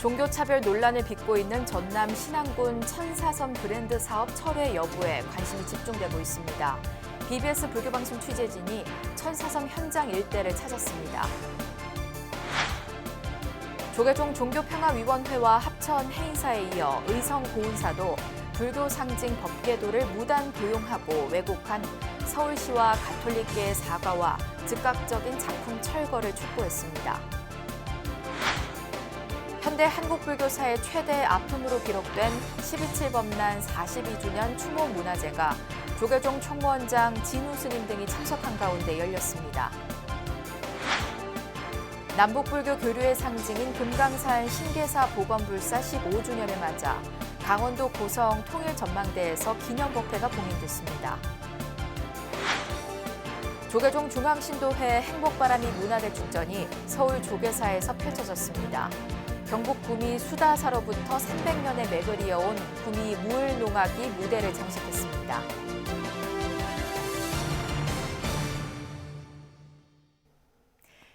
종교차별 논란을 빚고 있는 전남 신안군 천사섬 브랜드 사업 철회 여부에 관심이 집중되고 있습니다. BBS 불교방송 취재진이 천사섬 현장 일대를 찾았습니다. 조계종 종교평화위원회와 합천 해인사에 이어 의성고운사도 불교 상징 법궤도를 무단 도용하고 왜곡한 서울시와 가톨릭계의 사과와 즉각적인 작품 철거를 촉구했습니다. 현대 한국불교사의 최대 아픔으로 기록된 12.7 범난 42주년 추모문화제가 조계종 총무원장 진우 스님 등이 참석한 가운데 열렸습니다. 남북불교 교류의 상징인 금강산 신계사 복원불사 15주년을 맞아 강원도 고성 통일전망대에서 기념법회가 봉인됐습니다. 조계종 중앙신도회 행복바람이 문화대축전이 서울 조계사에서 펼쳐졌습니다. 경북 구미 수다사로부터 300년의 맥을 이어온 구미 무을농악이 무대를 장식했습니다.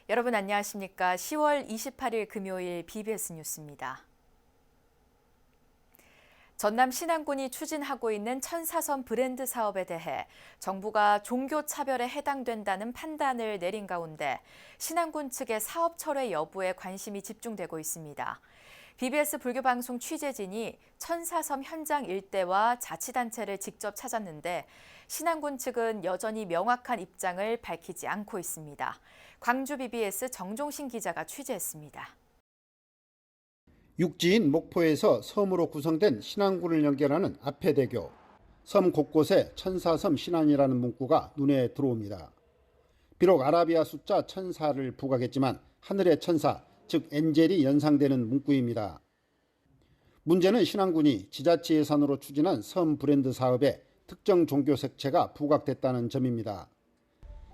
여러분 안녕하십니까? 10월 28일 금요일 BBS 뉴스입니다. 전남 신안군이 추진하고 있는 천사섬 브랜드 사업에 대해 정부가 종교차별에 해당된다는 판단을 내린 가운데 신안군 측의 사업 철회 여부에 관심이 집중되고 있습니다. BBS 불교방송 취재진이 천사섬 현장 일대와 자치단체를 직접 찾았는데 신안군 측은 여전히 명확한 입장을 밝히지 않고 있습니다. 광주 BBS 정종신 기자가 취재했습니다. 육지인 목포에서 섬으로 구성된 신안군을 연결하는 앞해대교. 섬 곳곳에 천사섬 신안이라는 문구가 눈에 들어옵니다. 비록 아라비아 숫자 1004를 부각했지만 하늘의 천사, 즉 엔젤이 연상되는 문구입니다. 문제는 신안군이 지자체 예산으로 추진한 섬 브랜드 사업에 특정 종교 색채가 부각됐다는 점입니다.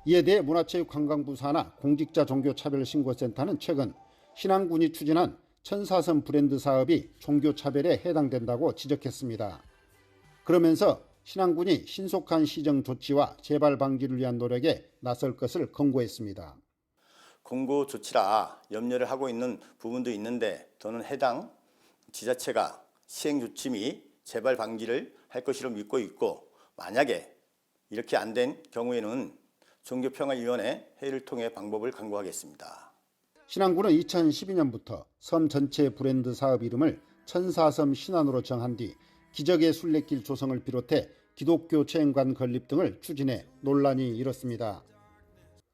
이에 대해 문화체육관광부 산하 공직자 종교차별신고센터는 최근 신안군이 추진한 천사섬 브랜드 사업이 종교차별에 해당된다고 지적했습니다. 그러면서 신안군이 신속한 시정 조치와 재발 방지를 위한 노력에 나설 것을 권고했습니다. 공고 조치라 염려를 하고 있는 부분도 있는데 저는 해당 지자체가 시행 조치 및 재발 방지를 할 것으로 믿고 있고 만약에 이렇게 안 된 경우에는 종교평화위원회 회의를 통해 방법을 강구하겠습니다. 신안군은 2012년부터 섬 전체 브랜드 사업 이름을 천사섬 신안으로 정한 뒤 기적의 순례길 조성을 비롯해 기독교 체행관 건립 등을 추진해 논란이 일었습니다.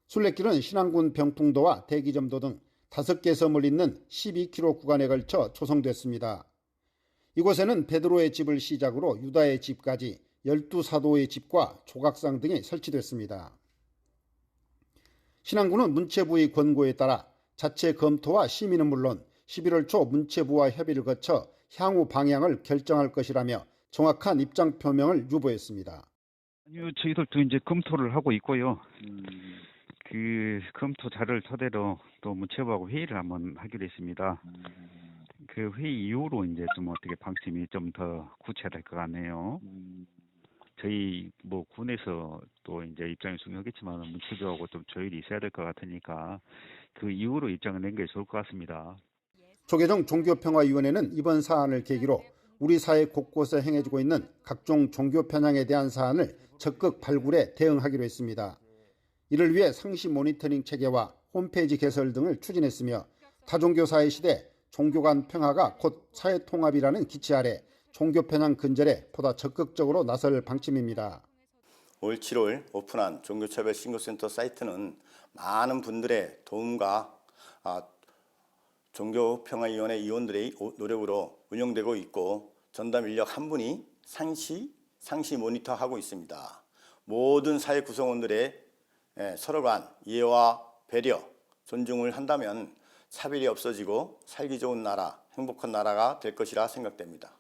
순례길은 신안군 병풍도와 대기점도 등 5개 섬을 잇는 12km 구간에 걸쳐 조성됐습니다. 이곳에는 베드로의 집을 시작으로 유다의 집까지 12사도의 집과 조각상 등이 설치됐습니다. 신안군은 문체부의 권고에 따라 자체 검토와 심의는 물론 11월 초 문체부와 협의를 거쳐 향후 방향을 결정할 것이라며 정확한 입장 표명을 유보했습니다. 아니요, 저희들도 이제 검토를 하고 있고요. 그 검토 자료를 토대로 또 문체부하고 회의를 한번 하기로 했습니다. 그 회의 이후로 이제 좀 어떻게 방침이 좀 더 구체화될 것 같네요. 저희 뭐 군에서 또 이제 입장이 중요하겠지만 문체부하고 좀 조율이 있어야 될 것 같으니까 그 이후로 입장을 낸 게 좋을 것 같습니다. 조계종 종교평화위원회는 이번 사안을 계기로 우리 사회 곳곳에 행해지고 있는 각종 종교 편향에 대한 사안을 적극 발굴해 대응하기로 했습니다. 이를 위해 상시 모니터링 체계와 홈페이지 개설 등을 추진했으며 다종교 사회 시대 종교 간 평화가 곧 사회 통합이라는 기치 아래 종교 편향 근절에 보다 적극적으로 나설 방침입니다. 올 7월 오픈한 종교차별신고센터 사이트는 많은 분들의 도움과 종교평화위원회 위원들의 노력으로 운영되고 있고 전담 인력 한 분이 상시 모니터하고 있습니다. 모든 사회 구성원들의 서로 간 이해와 배려, 존중을 한다면 차별이 없어지고 살기 좋은 나라, 행복한 나라가 될 것이라 생각됩니다.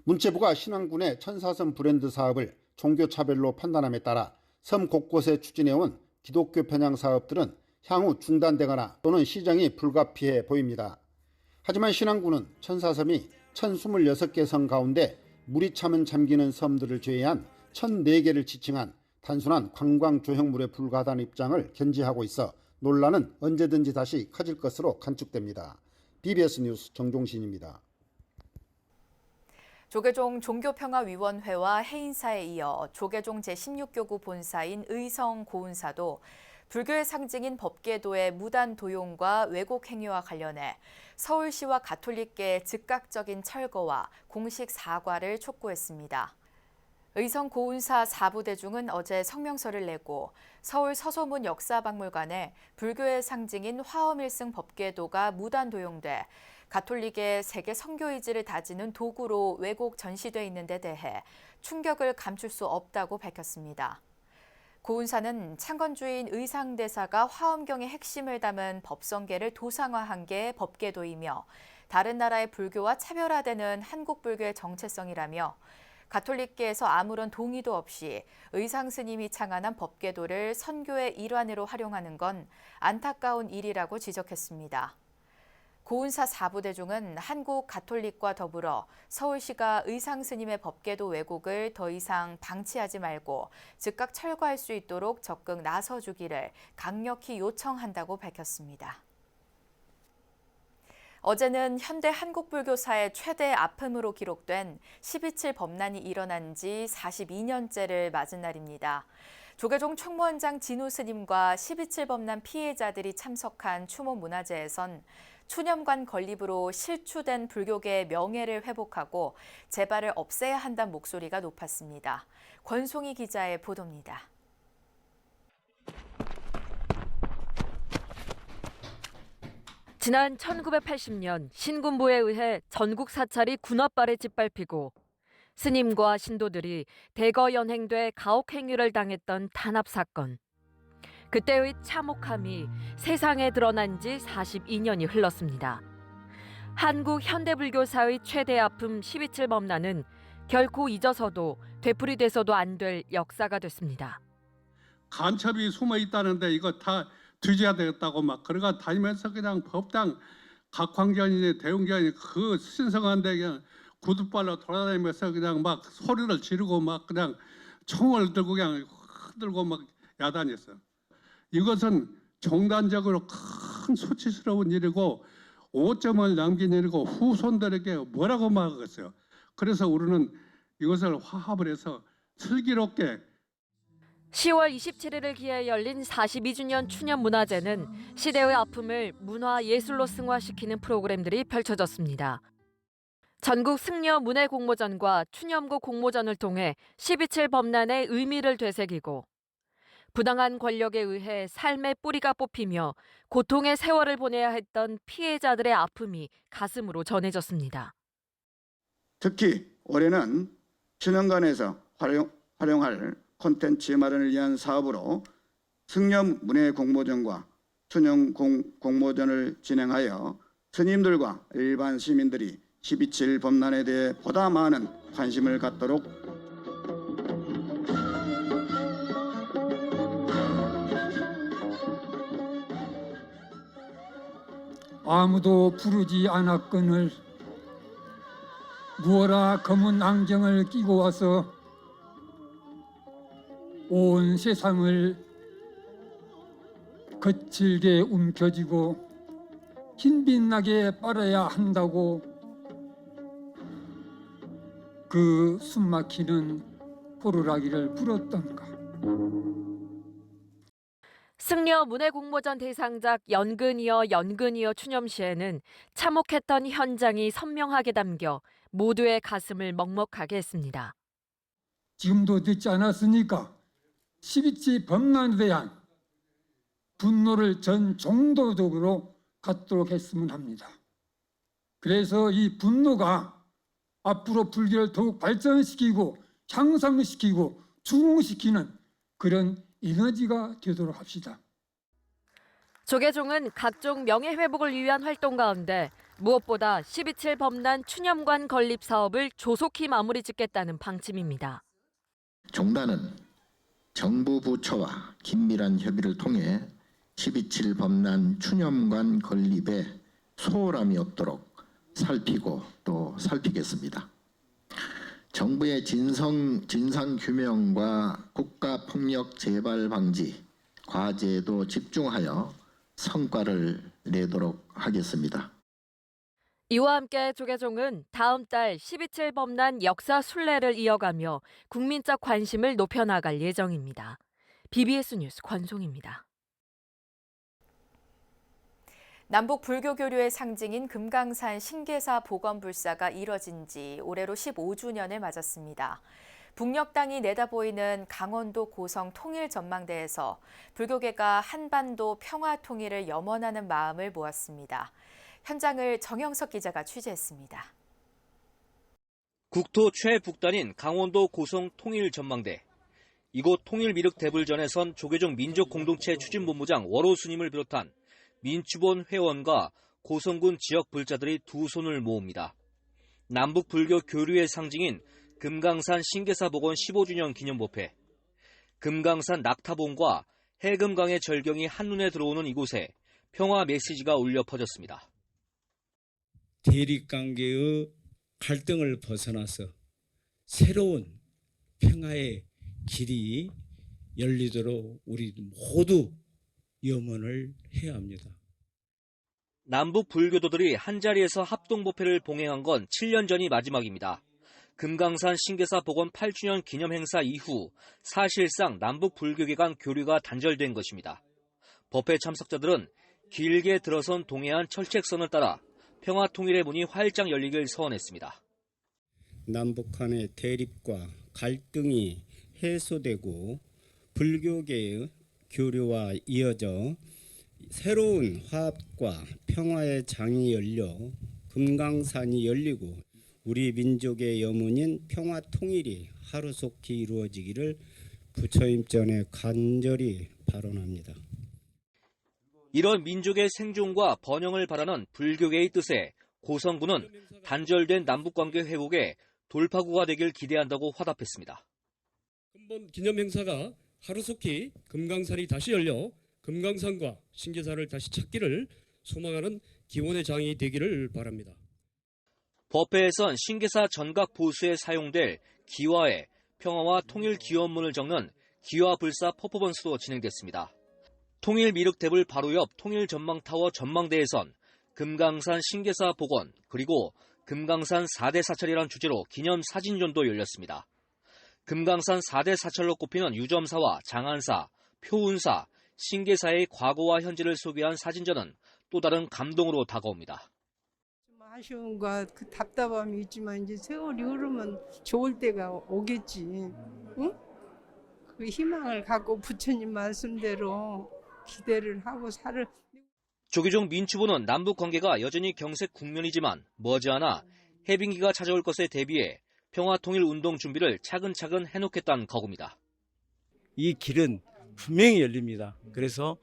문체부가 신안군의 천사섬 브랜드 사업을 종교차별로 판단함에 따라 섬 곳곳에 추진해온 기독교 편향 사업들은 향후 중단되거나 또는 시정이 불가피해 보입니다. 하지만 신안군은 천사섬이 1026개 섬 가운데 물이 차면 잠기는 섬들을 제외한 1004개를 지칭한 단순한 관광 조형물에 불과하다는 입장을 견지하고 있어 논란은 언제든지 다시 커질 것으로 관측됩니다. BBS 뉴스 정종신입니다. 조계종 종교평화위원회와 해인사에 이어 조계종 제16교구 본사인 의성 고운사도 불교의 상징인 법계도의 무단 도용과 왜곡 행위와 관련해 서울시와 가톨릭계의 즉각적인 철거와 공식 사과를 촉구했습니다. 의성 고운사 4부대중은 어제 성명서를 내고 서울 서소문 역사박물관에 불교의 상징인 화엄일승 법계도가 무단 도용돼 가톨릭의 세계 선교의지를 다지는 도구로 왜곡 전시돼 있는 데 대해 충격을 감출 수 없다고 밝혔습니다. 고운사는 창건주인 의상대사가 화엄경의 핵심을 담은 법성계를 도상화한 게 법계도이며 다른 나라의 불교와 차별화되는 한국 불교의 정체성이라며 가톨릭계에서 아무런 동의도 없이 의상 스님이 창안한 법계도를 선교의 일환으로 활용하는 건 안타까운 일이라고 지적했습니다. 고운사 4부대중은 한국 가톨릭과 더불어 서울시가 의상 스님의 법계도 왜곡을 더 이상 방치하지 말고 즉각 철거할 수 있도록 적극 나서주기를 강력히 요청한다고 밝혔습니다. 어제는 현대 한국불교사의 최대 아픔으로 기록된 12.7 법난이 일어난 지 42년째를 맞은 날입니다. 조계종 총무원장 진우 스님과 12.7 법난 피해자들이 참석한 추모 문화제에선 추념관 건립으로 실추된 불교계의 명예를 회복하고 재발을 없애야 한다는 목소리가 높았습니다. 권송희 기자의 보도입니다. 지난 1980년 신군부에 의해 전국 사찰이 군합발에 짓밟히고 스님과 신도들이 대거 연행돼 가혹 행위를 당했던 탄압 사건. 그때의 참혹함이 세상에 드러난 지 42년이 흘렀습니다. 한국 현대불교사의 최대 아픔 12.7 법난은 결코 잊어서도 되풀이돼서도 안 될 역사가 됐습니다. 간첩이 숨어 있다는데 이거 다 뒤져야 되겠다고 막 그러가 다니면서 그냥 법당 각황전이니 대웅전이니 그 신성한데 그냥 구두발로 돌아다니면서 그냥 막 소리를 지르고 막 그냥 총을 들고 그냥 흔들고 막 야단했어. 이것은 종단적으로 큰 수치스러운 일이고 오점을 남긴 일이고 후손들에게 뭐라고 말하겠어요. 그래서 우리는 이것을 화합을 해서 슬기롭게 10월 27일을 기해 열린 42주년 추념문화제는 시대의 아픔을 문화 예술로 승화시키는 프로그램들이 펼쳐졌습니다. 전국 승려 문해 공모전과 추념고 공모전을 통해 12.7 법난의 의미를 되새기고 부당한 권력에 의해 삶의 뿌리가 뽑히며 고통의 세월을 보내야 했던 피해자들의 아픔이 가슴으로 전해졌습니다. 특히 올해는 추념관에서 활용할 콘텐츠 마련을 위한 사업으로 승려 문해 공모전과 추념 공모전을 진행하여 스님들과 일반 시민들이 12.7 법난에 대해 보다 많은 관심을 갖도록 아무도 부르지 않았거늘 무어라 검은 안경을 끼고 와서 온 세상을 거칠게 움켜쥐고 흰빛나게 빨아야 한다고 그 숨막히는 호루라기를 불었던가. 승려 문해 공모전 대상작 연근이여 연근이여 추념시에는 참혹했던 현장이 선명하게 담겨 모두의 가슴을 먹먹하게 했습니다. 지금도 늦지 않았으니까 12.7 법난에 대한 분노를 전 종도적으로 갖도록 했으면 합니다. 그래서 이 분노가 앞으로 불교를 더욱 발전시키고 향상시키고 중흥시키는 그런 에너지가 되도록 합시다. 조계종은 각종 명예회복을 위한 활동 가운데 무엇보다 12.7 법난 추념관 건립 사업을 조속히 마무리 짓겠다는 방침입니다. 종단은 정부 부처와 긴밀한 협의를 통해 12.7 법난 추념관 건립에 소홀함이 없도록 살피고 또 살피겠습니다. 정부의 진상 규명과 국가 폭력 재발 방지 과제에도 집중하여 성과를 내도록 하겠습니다. 이와 함께 조계종은 다음 달 12.7 범난 역사 순례를 이어가며 국민적 관심을 높여나갈 예정입니다. BBS 뉴스 권송입니다. 남북 불교 교류의 상징인 금강산 신계사 복원불사가 이뤄진 지 올해로 15주년을 맞았습니다. 북녘 땅이 내다보이는 강원도 고성 통일전망대에서 불교계가 한반도 평화 통일을 염원하는 마음을 모았습니다. 현장을 정영석 기자가 취재했습니다. 국토 최북단인 강원도 고성 통일전망대. 이곳 통일미륵대불전에선 조계종 민족공동체 추진본부장 월호 스님을 비롯한 민추본 회원과 고성군 지역 불자들이 두 손을 모읍니다. 남북 불교 교류의 상징인 금강산 신계사 복원 15주년 기념법회. 금강산 낙타봉과 해금강의 절경이 한눈에 들어오는 이곳에 평화 메시지가 울려 퍼졌습니다. 대립관계의 갈등을 벗어나서 새로운 평화의 길이 열리도록 우리 모두 염원을 해야 합니다. 남북 불교도들이 한자리에서 합동법회를 봉행한 건 7년 전이 마지막입니다. 금강산 신계사 복원 8주년 기념 행사 이후 사실상 남북 불교계 간 교류가 단절된 것입니다. 법회 참석자들은 길게 들어선 동해안 철책선을 따라 평화 통일의 문이 활짝 열리길 서원했습니다. 남북 간의 대립과 갈등이 해소되고 불교계의 교류와 이어져 새로운 화합과 평화의 장이 열려 금강산이 열리고 우리 민족의 염원인 평화 통일이 하루속히 이루어지기를 부처님 전에 간절히 발언합니다. 이런 민족의 생존과 번영을 바라는 불교계의 뜻에 고성군은 단절된 남북관계 회복에 돌파구가 되길 기대한다고 화답했습니다. 근본 기념 행사가 하루속히 금강산이 다시 열려 금강산과 신계사를 다시 찾기를 소망하는 기원의 장이 되기를 바랍니다. 법회에선 신계사 전각 보수에 사용될 기와에 평화와 통일 기원문을 적는 기와불사 퍼포먼스도 진행됐습니다. 통일미륵대불 바로 옆 통일전망타워 전망대에선 금강산 신계사 복원 그리고 금강산 4대 사찰이란 주제로 기념 사진전도 열렸습니다. 금강산 4대 사찰로 꼽히는 유점사와 장안사, 표운사, 신계사의 과거와 현재를 소개한 사진전은 또 다른 감동으로 다가옵니다. 좀 아쉬움과 그 답답함이 있지만 이제 세월이 흐르면 좋을 때가 오겠지. 응? 그 희망을 갖고 부처님 말씀대로 기대를 하고 살을. 조계종 민추부는 남북 관계가 여전히 경색 국면이지만 머지않아 해빙기가 찾아올 것에 대비해 평화통일 운동 준비를 차근차근 해놓겠다는 각오입니다. 이 길은 분명히 열립니다. 그래서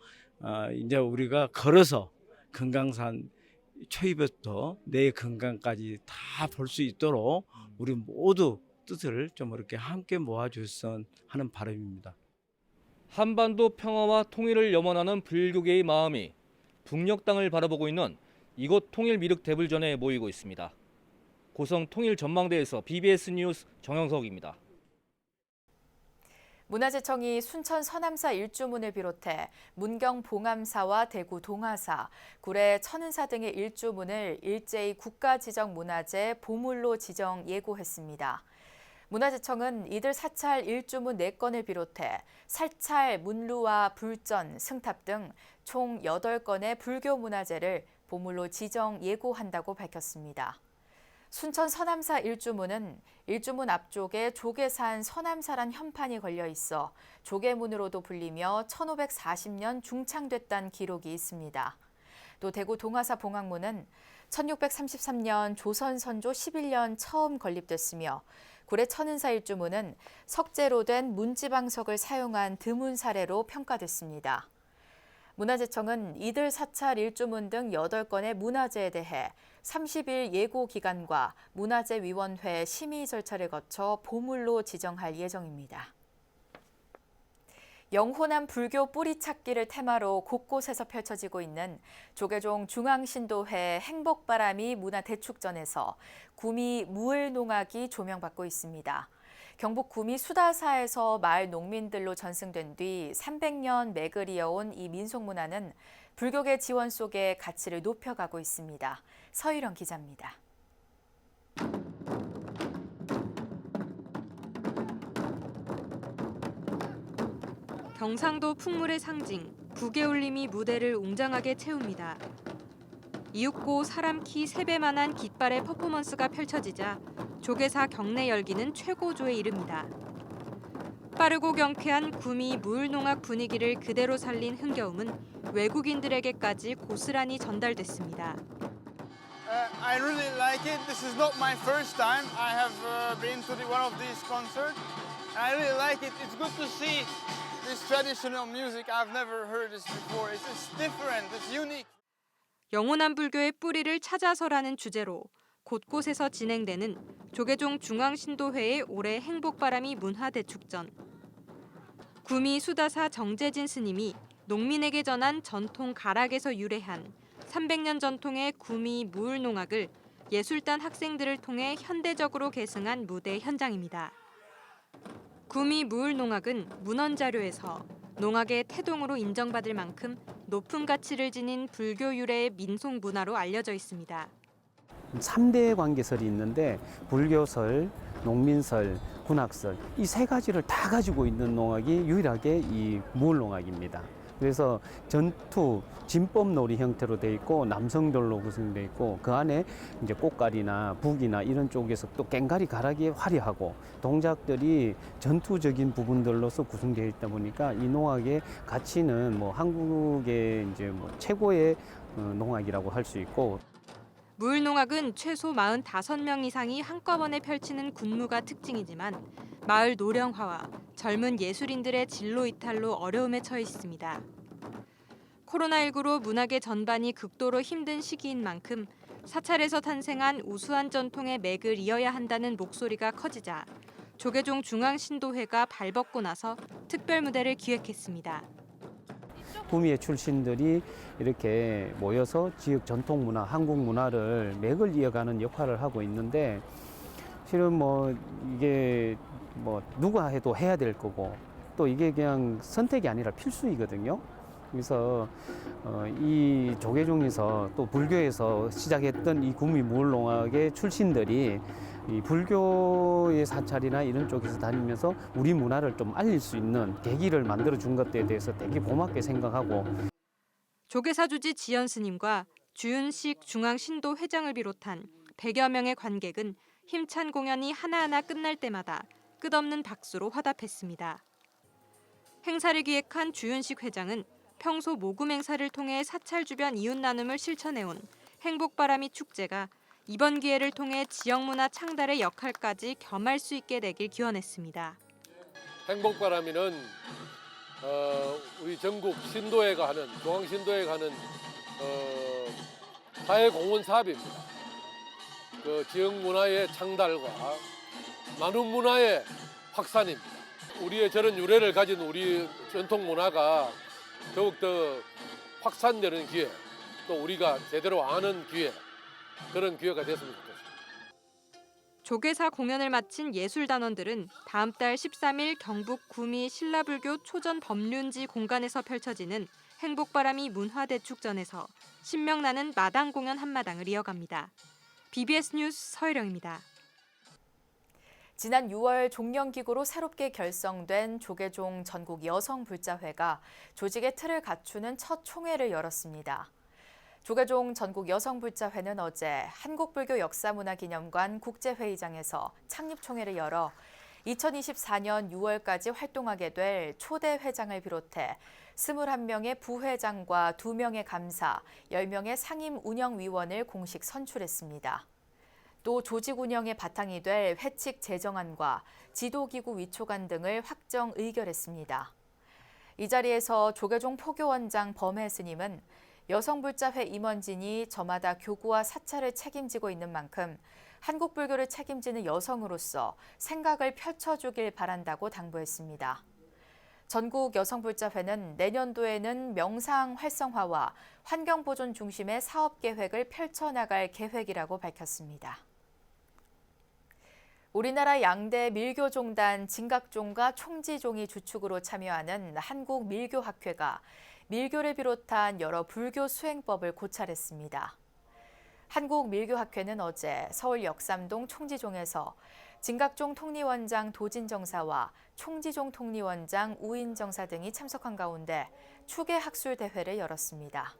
이제 우리가 걸어서 금강산 초입부터 내 건강까지 다 볼 수 있도록 우리 모두 뜻을 좀 이렇게 함께 모아줬으면 하는 바람입니다. 한반도 평화와 통일을 염원하는 불교계의 마음이 북녘 땅을 바라보고 있는 이곳 통일미륵대불전에 모이고 있습니다. 고성 통일전망대에서 BBS 뉴스 정영석입니다. 문화재청이 순천 서남사 일주문을 비롯해 문경 봉암사와 대구 동화사, 구례 천은사 등의 일주문을 일제히 국가지정문화재 보물로 지정 예고했습니다. 문화재청은 이들 사찰 일주문 4건을 비롯해 살찰, 문루와 불전, 승탑 등 총 8건의 불교 문화재를 보물로 지정 예고한다고 밝혔습니다. 순천 서남사 일주문은 일주문 앞쪽에 조계산 서남사란 현판이 걸려 있어 조계문으로도 불리며 1540년 중창됐다는 기록이 있습니다. 또 대구 동화사 봉황문은 1633년 조선 선조 11년 처음 건립됐으며 구례 천은사 일주문은 석재로 된 문지방석을 사용한 드문 사례로 평가됐습니다. 문화재청은 이들 사찰 일주문 등 8건의 문화재에 대해 30일 예고 기간과 문화재위원회 심의 절차를 거쳐 보물로 지정할 예정입니다. 영혼한 불교 뿌리 찾기를 테마로 곳곳에서 펼쳐지고 있는 조계종 중앙신도회 행복바람이 문화대축전에서 구미 무을농악이 조명받고 있습니다. 경북 구미 수다사에서 마을 농민들로 전승된 뒤 300년 맥을 이어온 이 민속문화는 불교계 지원 속에 가치를 높여가고 있습니다. 서유령 기자입니다. 경상도 풍물의 상징, 부개울림이 무대를 웅장하게 채웁니다. 이윽고 사람 키 3배만한 깃발의 퍼포먼스가 펼쳐지자 조계사 경내 열기는 최고조에 이릅니다. 빠르고 경쾌한 구미 무을농악 분위기를 그대로 살린 흥겨움은 외국인들에게까지 고스란히 전달됐습니다. I really like it. This is not my first time. I have been to one of these concerts. I really like it. It's good to see this traditional music. I've never heard this before. It's different. It's unique. 영원한 불교의 뿌리를 찾아서라는 주제로 곳곳에서 진행되는 조계종 중앙신도회의 올해 행복바람이 문화대축전. 구미 수다사 정재진 스님이 농민에게 전한 전통 가락에서 유래한 300년 전통의 구미 무을농악을 예술단 학생들을 통해 현대적으로 계승한 무대 현장입니다. 구미 무을농악은 문헌자료에서 농악의 태동으로 인정받을 만큼 높은 가치를 지닌 불교 유래의 민속 문화로 알려져 있습니다. 3대 관계설이 있는데 불교설, 농민설, 군악설 이 세 가지를 다 가지고 있는 농악이 유일하게 이 무을농악입니다. 그래서 전투, 진법놀이 형태로 돼 있고 남성들로 구성돼 있고 그 안에 이제 꽃갈이나 북이나 이런 쪽에서 또 꽹가리 가락이 화려하고 동작들이 전투적인 부분들로서 구성되어 있다 보니까 이 농악의 가치는 뭐 한국의 이제 뭐 최고의 농악이라고 할 수 있고. 무을농악은 최소 45명 이상이 한꺼번에 펼치는 군무가 특징이지만 마을 노령화와 젊은 예술인들의 진로 이탈로 어려움에 처해 있습니다. 코로나19로 문화계 전반이 극도로 힘든 시기인 만큼 사찰에서 탄생한 우수한 전통의 맥을 이어야 한다는 목소리가 커지자 조계종 중앙신도회가 발벗고 나서 특별 무대를 기획했습니다. 구미의 출신들이 이렇게 모여서 지역 전통 문화, 한국 문화를 맥을 이어가는 역할을 하고 있는데 실은 뭐 이게 뭐 누가 해도 해야 될 거고 또 이게 그냥 선택이 아니라 필수이거든요. 그래서 이 조계종에서 또 불교에서 시작했던 이 구미 무을농악의 출신들이 이 불교의 사찰이나 이런 쪽에서 다니면서 우리 문화를 좀 알릴 수 있는 계기를 만들어 준 것에 대해서 되게 고맙게 생각하고. 조계사주지 지연 스님과 주윤식 중앙신도 회장을 비롯한 100여 명의 관객은 힘찬 공연이 하나하나 끝날 때마다 끝없는 박수로 화답했습니다. 행사를 기획한 주윤식 회장은 평소 모금 행사를 통해 사찰 주변 이웃 나눔을 실천해온 행복바람이 축제가 이번 기회를 통해 지역문화 창달의 역할까지 겸할 수 있게 되길 기원했습니다. 행복바람이는 우리 전국 신도회가 하는 중앙신도회가 하는 사회공헌 사업입니다. 그 지역 문화의 창달과 나눔 문화의 확산입니다. 우리의 저런 유래를 가진 우리 전통 문화가 더욱더 확산되는 기회, 또 우리가 제대로 아는 기회, 그런 기회가 됐으면 좋겠습니다. 조계사 공연을 마친 예술단원들은 다음 달 13일 경북 구미 신라불교 초전 법륜지 공간에서 펼쳐지는 행복바람이 문화대축전에서 신명나는 마당 공연 한마당을 이어갑니다. BBS 뉴스 서유령입니다. 지난 6월 종령기구로 새롭게 결성된 조계종 전국 여성불자회가 조직의 틀을 갖추는 첫 총회를 열었습니다. 조계종 전국 여성불자회는 어제 한국불교 역사문화기념관 국제회의장에서 창립총회를 열어 2024년 6월까지 활동하게 될 초대 회장을 비롯해 21명의 부회장과 2명의 감사, 10명의 상임 운영위원을 공식 선출했습니다. 또 조직 운영의 바탕이 될 회칙 제정안과 지도기구 위촉안 등을 확정 의결했습니다. 이 자리에서 조계종 포교원장 범해 스님은 여성불자회 임원진이 저마다 교구와 사찰을 책임지고 있는 만큼 한국불교를 책임지는 여성으로서 생각을 펼쳐주길 바란다고 당부했습니다. 전국 여성불자회는 내년도에는 명상 활성화와 환경보존 중심의 사업계획을 펼쳐나갈 계획이라고 밝혔습니다. 우리나라 양대 밀교종단 진각종과 총지종이 주축으로 참여하는 한국밀교학회가 밀교를 비롯한 여러 불교 수행법을 고찰했습니다. 한국밀교학회는 어제 서울 역삼동 총지종에서 진각종 통리원장 도진정사와 총지종 통리원장 우인정사 등이 참석한 가운데 추계 학술 대회를 열었습니다.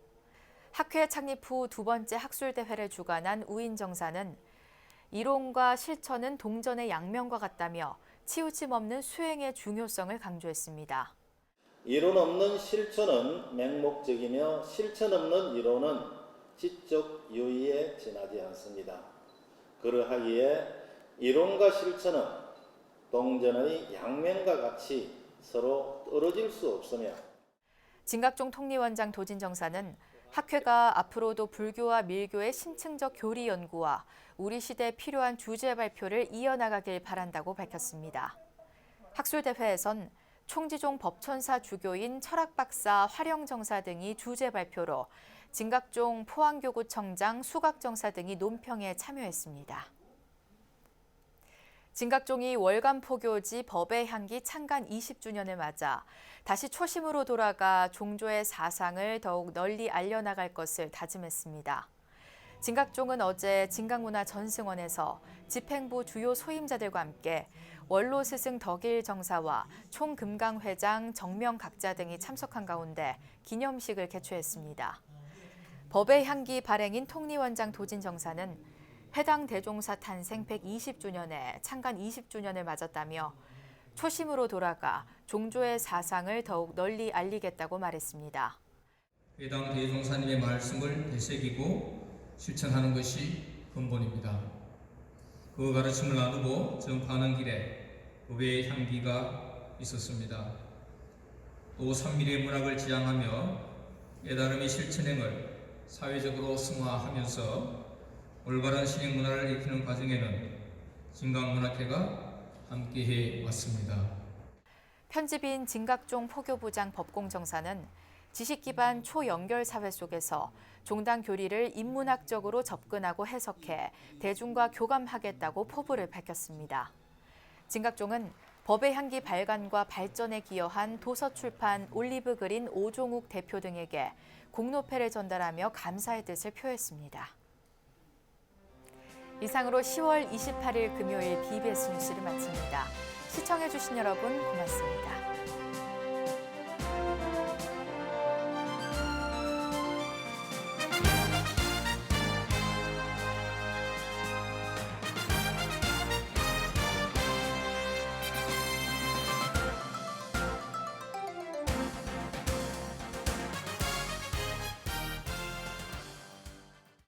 학회 창립 후 두 번째 학술 대회를 주관한 우인정사는 이론과 실천은 동전의 양면과 같다며 치우침 없는 수행의 중요성을 강조했습니다. 이론 없는 실천은 맹목적이며 실천 없는 이론은 지적 유의에 지나지 않습니다. 그러하기에 이론과 실천은 동전의 양면과 같이 서로 떨어질 수 없으며 진각종 통리원장 도진정사는 학회가 앞으로도 불교와 밀교의 심층적 교리 연구와 우리 시대에 필요한 주제 발표를 이어나가길 바란다고 밝혔습니다. 학술대회에선 총지종 법천사 주교인 철학박사 화령정사 등이 주제 발표로 진각종 포항교구청장 수각정사 등이 논평에 참여했습니다. 진각종이 월간포교지 법의 향기 창간 20주년을 맞아 다시 초심으로 돌아가 종조의 사상을 더욱 널리 알려나갈 것을 다짐했습니다. 진각종은 어제 진각문화전승원에서 집행부 주요 소임자들과 함께 원로 스승 덕일 정사와 총금강회장 정명각자 등이 참석한 가운데 기념식을 개최했습니다. 법의 향기 발행인 통리원장 도진정사는 해당 대종사 탄생 120주년에 창간 20주년을 맞았다며 초심으로 돌아가 종조의 사상을 더욱 널리 알리겠다고 말했습니다. 해당 대종사님의 말씀을 되새기고 실천하는 것이 근본입니다. 그 가르침을 나누고 전파하는 길에 법의 향기가 있었습니다. 또 산미의 문학을 지향하며 깨달음의 실천행을 사회적으로 승화하면서 올바른 신행 문화를 익히는 과정에는 진각문학회가 함께해 왔습니다. 편집인 진각종 포교부장 법공정사는 지식 기반 초연결 사회 속에서 종단 교리를 인문학적으로 접근하고 해석해 대중과 교감하겠다고 포부를 밝혔습니다. 진각종은 법의 향기 발간과 발전에 기여한 도서출판 올리브 그린 오종욱 대표 등에게 공로패를 전달하며 감사의 뜻을 표했습니다. 이상으로 10월 28일 금요일 BBS 뉴스를 마칩니다. 시청해주신 여러분 고맙습니다.